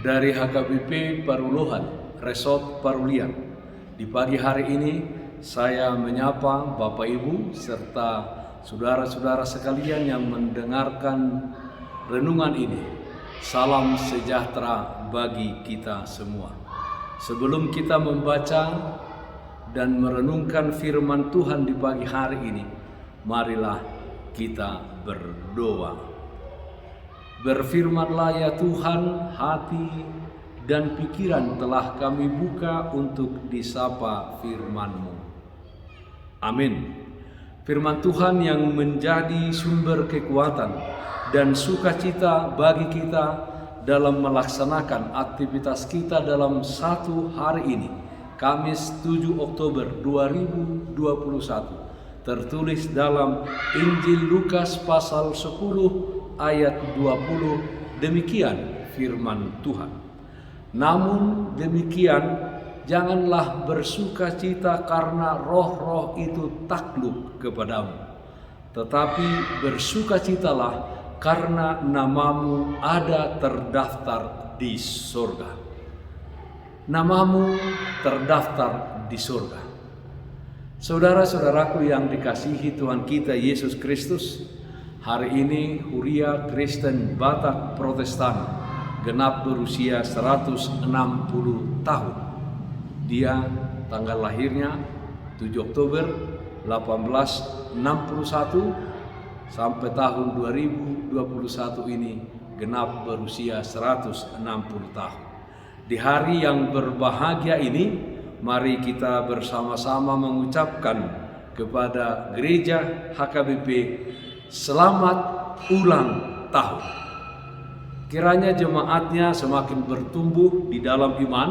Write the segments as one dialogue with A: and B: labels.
A: dari HKBP Paruluhan, Resort Parulian. Di pagi hari ini saya menyapa Bapak Ibu serta saudara-saudara sekalian yang mendengarkan renungan ini. Salam sejahtera bagi kita semua. Sebelum kita membaca dan merenungkan firman Tuhan di pagi hari ini, marilah kita berdoa. Berfirmanlah ya Tuhan, hati dan pikiran telah kami buka untuk disapa firman-Mu. Amin. Firman Tuhan yang menjadi sumber kekuatan dan sukacita bagi kita dalam melaksanakan aktivitas kita dalam satu hari ini, Kamis 7 Oktober 2021, tertulis dalam Injil Lukas pasal 10 ayat 20, demikian firman Tuhan. Namun demikian, janganlah bersukacita karena roh-roh itu takluk kepadamu, tetapi bersukacitalah karena namamu ada terdaftar di surga. Namamu terdaftar di surga. Saudara-saudaraku yang dikasihi Tuhan kita Yesus Kristus, hari ini Huria Kristen Batak Protestan genap berusia 160 tahun. Dia tanggal lahirnya 7 Oktober 1861 sampai tahun 2021 ini genap berusia 160 tahun. Di hari yang berbahagia ini, mari kita bersama-sama mengucapkan kepada Gereja HKBP selamat ulang tahun. Kiranya jemaatnya semakin bertumbuh di dalam iman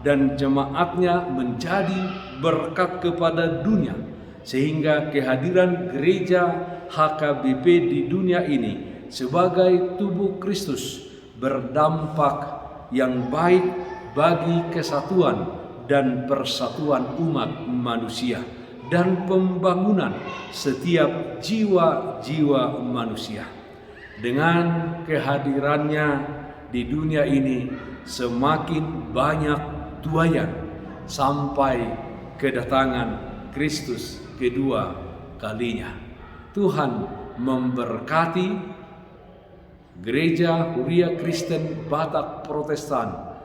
A: dan jemaatnya menjadi berkat kepada dunia, sehingga kehadiran Gereja HKBP di dunia ini sebagai tubuh Kristus berdampak yang baik bagi kesatuan dan persatuan umat manusia dan pembangunan setiap jiwa-jiwa manusia. Dengan kehadirannya di dunia ini semakin banyak tuaian sampai kedatangan Kristus kedua kalinya. Tuhan memberkati Gereja Huria Kristen Batak Protestan,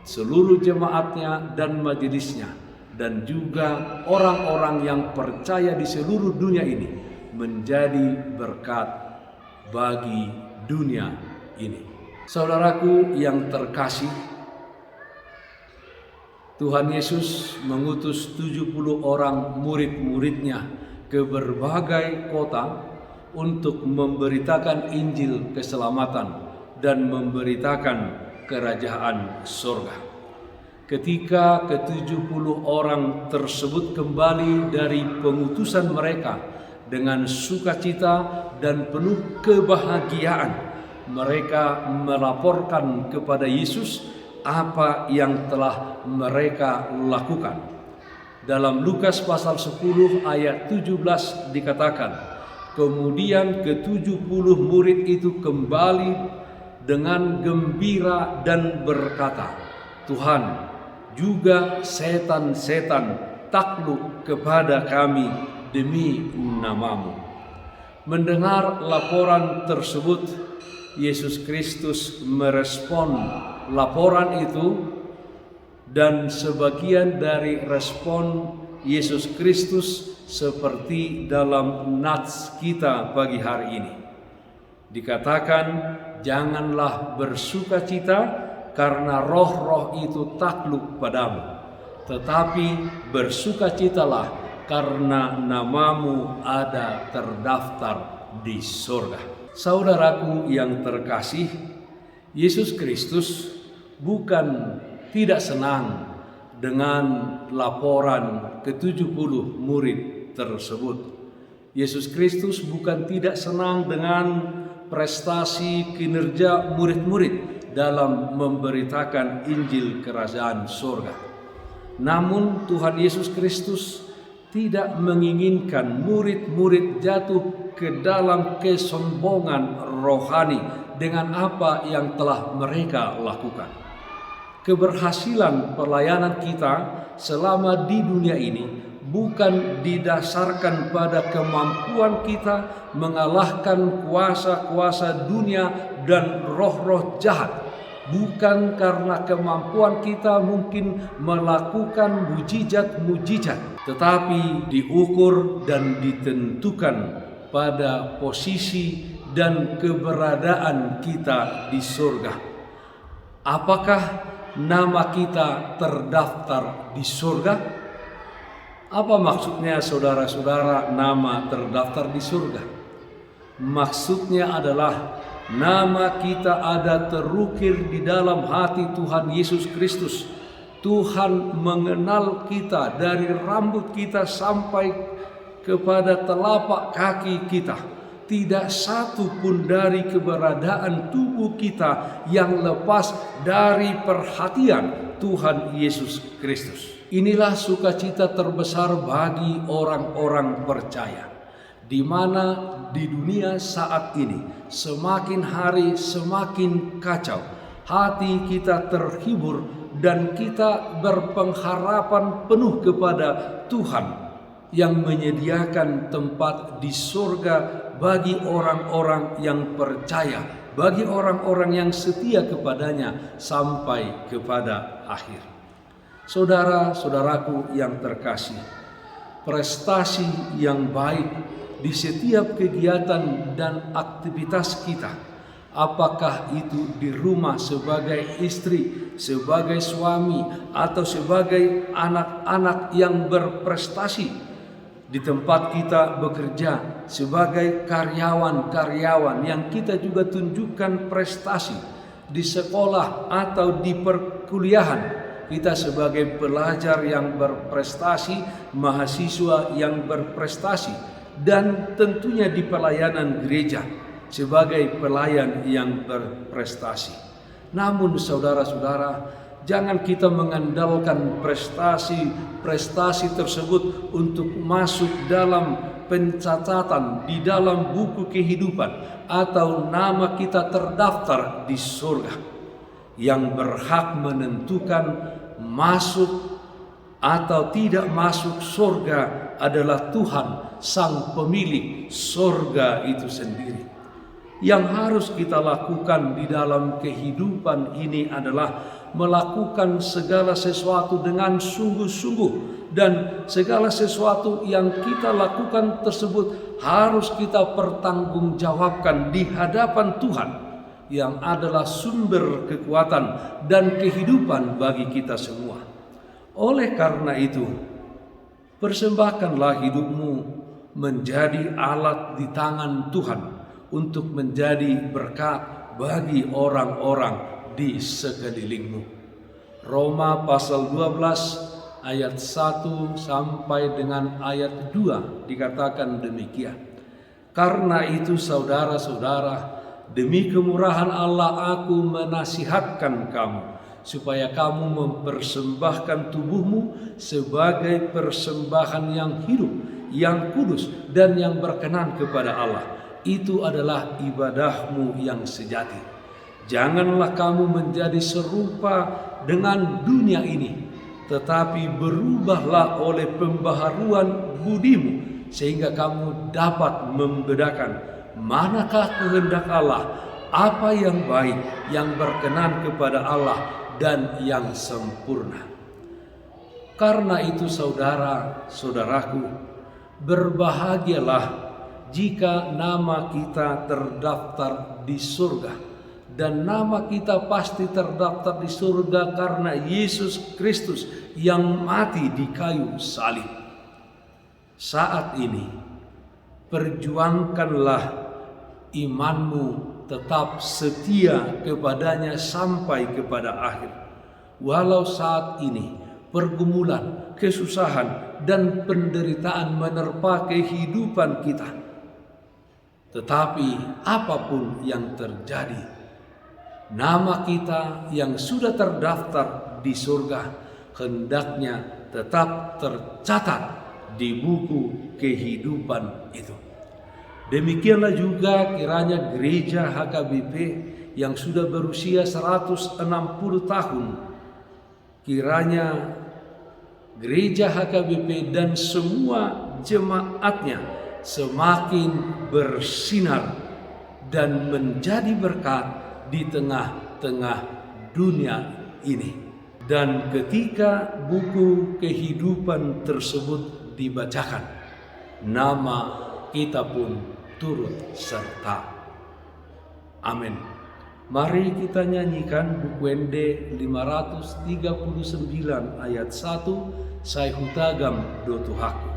A: seluruh jemaatnya dan majelisnya, dan juga orang-orang yang percaya di seluruh dunia ini menjadi berkat bagi dunia ini. Saudaraku yang terkasih, Tuhan Yesus mengutus 70 orang murid-muridnya ke berbagai kota untuk memberitakan Injil keselamatan dan memberitakan kerajaan surga. Ketika ke-70 orang tersebut kembali dari pengutusan mereka dengan sukacita dan penuh kebahagiaan, mereka melaporkan kepada Yesus apa yang telah mereka lakukan. Dalam Lukas pasal 10 ayat 17 dikatakan, kemudian ke-70 murid itu kembali dengan gembira dan berkata, Tuhan, juga setan-setan takluk kepada kami demi namamu. Mendengar laporan tersebut, Yesus Kristus merespon laporan itu, dan sebagian dari respon Yesus Kristus seperti dalam nats kita pagi hari ini. Dikatakan, janganlah bersukacita karena roh-roh itu takluk padamu, tetapi bersukacitalah karena namamu ada terdaftar di surga. Saudaraku yang terkasih, Yesus Kristus bukan tidak senang dengan laporan ke-70 murid tersebut. Yesus Kristus bukan tidak senang dengan prestasi kinerja murid-murid dalam memberitakan Injil Kerajaan Surga. Namun Tuhan Yesus Kristus tidak menginginkan murid-murid jatuh ke dalam kesombongan rohani dengan apa yang telah mereka lakukan. Keberhasilan pelayanan kita selama di dunia ini bukan didasarkan pada kemampuan kita mengalahkan kuasa-kuasa dunia dan roh-roh jahat. Bukan karena kemampuan kita mungkin melakukan mujizat-mujizat, tetapi diukur dan ditentukan pada posisi dan keberadaan kita di surga. Apakah nama kita terdaftar di surga? Apa maksudnya saudara-saudara nama terdaftar di surga? Maksudnya adalah nama kita ada terukir di dalam hati Tuhan Yesus Kristus. Tuhan mengenal kita dari rambut kita sampai kepada telapak kaki kita. Tidak satu pun dari keberadaan tubuh kita yang lepas dari perhatian Tuhan Yesus Kristus. Inilah sukacita terbesar bagi orang-orang percaya, di mana di dunia saat ini semakin hari semakin kacau. Hati kita terhibur dan kita berpengharapan penuh kepada Tuhan yang menyediakan tempat di surga bagi orang-orang yang percaya, bagi orang-orang yang setia kepadanya sampai kepada akhir. Saudara-saudaraku yang terkasih, prestasi yang baik di setiap kegiatan dan aktivitas kita, apakah itu di rumah sebagai istri, sebagai suami, atau sebagai anak-anak yang berprestasi, di tempat kita bekerja sebagai karyawan-karyawan yang kita juga tunjukkan prestasi, di sekolah atau di perkuliahan kita sebagai pelajar yang berprestasi, mahasiswa yang berprestasi, dan tentunya di pelayanan gereja sebagai pelayan yang berprestasi. Namun saudara-saudara, jangan kita mengandalkan prestasi tersebut untuk masuk dalam pencatatan di dalam buku kehidupan atau nama kita terdaftar di surga. Yang berhak menentukan masuk atau tidak masuk surga adalah Tuhan, Sang Pemilik surga itu sendiri. Yang harus kita lakukan di dalam kehidupan ini adalah melakukan segala sesuatu dengan sungguh-sungguh, dan segala sesuatu yang kita lakukan tersebut harus kita pertanggungjawabkan di hadapan Tuhan yang adalah sumber kekuatan dan kehidupan bagi kita semua. Oleh karena itu, persembahkanlah hidupmu menjadi alat di tangan Tuhan untuk menjadi berkat bagi orang-orang di sekelilingmu. Roma pasal 12 ayat 1 sampai dengan ayat 2 dikatakan demikian. Karena itu saudara-saudara, demi kemurahan Allah aku menasihatkan kamu, supaya kamu mempersembahkan tubuhmu sebagai persembahan yang hidup, yang kudus, dan yang berkenan kepada Allah. Itu adalah ibadahmu yang sejati. Janganlah kamu menjadi serupa dengan dunia ini, tetapi berubahlah oleh pembaharuan budimu, sehingga kamu dapat membedakan manakah kehendak Allah, apa yang baik, yang berkenan kepada Allah, dan yang sempurna. Karena itu saudara-saudaraku, berbahagialah jika nama kita terdaftar di surga. Dan nama kita pasti terdaftar di surga karena Yesus Kristus yang mati di kayu salib. Saat ini, perjuangkanlah imanmu, tetap setia kepadanya sampai kepada akhir. Walau saat ini pergumulan, kesusahan, dan penderitaan menerpa kehidupan kita, tetapi apapun yang terjadi, nama kita yang sudah terdaftar di surga hendaknya tetap tercatat di buku kehidupan itu. Demikianlah juga kiranya gereja HKBP yang sudah berusia 160 tahun kiranya gereja HKBP dan semua jemaatnya semakin bersinar dan menjadi berkat di tengah-tengah dunia ini. Dan ketika buku kehidupan tersebut dibacakan, nama kita pun turut serta. Amin. Mari kita nyanyikan buku ND 539 ayat 1, Sai hutagam do Tuhaku.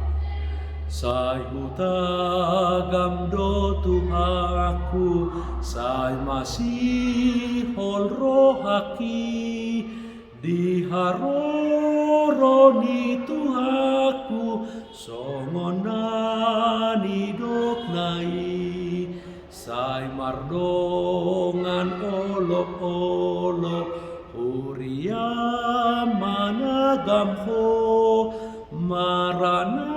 A: Sai hutagam do Tuhaku, sai masihol rohaki, diharoroni Tuhaku, songonani doknai. Sai mardongan olok-olok, huria managamho, maranatha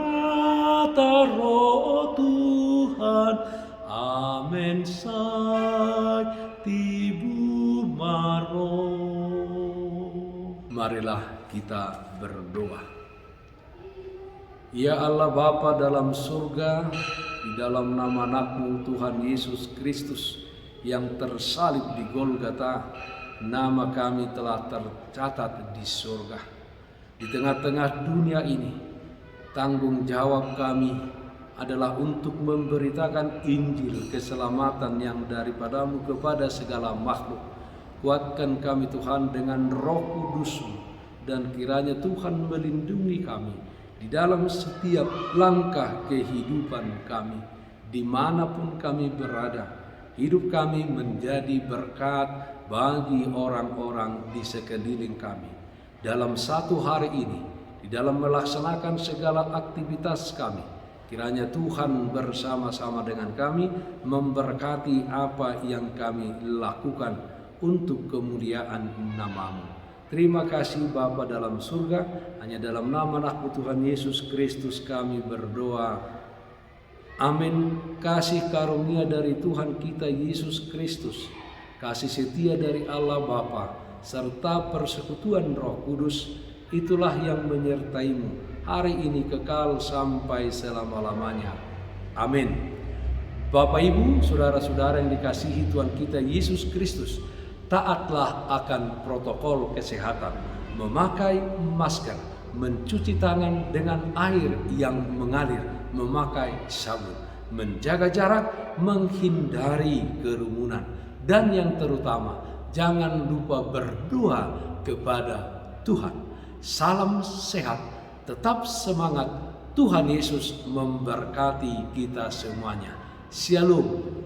A: roh Tuhan, amen sai tibu maro. Marilah kita berdoa. Ya Allah Bapa dalam surga, di dalam nama anak-Mu Tuhan Yesus Kristus yang tersalib di Golgota, nama kami telah tercatat di surga. Di tengah-tengah dunia ini, tanggung jawab kami adalah untuk memberitakan Injil keselamatan yang daripada-Mu kepada segala makhluk. Kuatkan kami Tuhan dengan Roh Kudus-Mu, dan kiranya Tuhan melindungi kami di dalam setiap langkah kehidupan kami, dimanapun kami berada. Hidup kami menjadi berkat bagi orang-orang di sekeliling kami. Dalam satu hari ini, di dalam melaksanakan segala aktivitas kami, kiranya Tuhan bersama-sama dengan kami memberkati apa yang kami lakukan untuk kemuliaan nama-Mu. Terima kasih Bapa dalam surga, hanya dalam nama anak-Mu Tuhan Yesus Kristus kami berdoa. Amin. Kasih karunia dari Tuhan kita Yesus Kristus, kasih setia dari Allah Bapa, serta persekutuan Roh Kudus, itulah yang menyertai-Mu hari ini kekal sampai selama-lamanya. Amin. Bapak Ibu, saudara-saudara yang dikasihi Tuhan kita Yesus Kristus, taatlah akan protokol kesehatan, memakai masker, mencuci tangan dengan air yang mengalir, memakai sabun, menjaga jarak, menghindari kerumunan, dan yang terutama, jangan lupa berdoa kepada Tuhan. Salam sehat, tetap semangat, Tuhan Yesus memberkati kita semuanya. Shalom.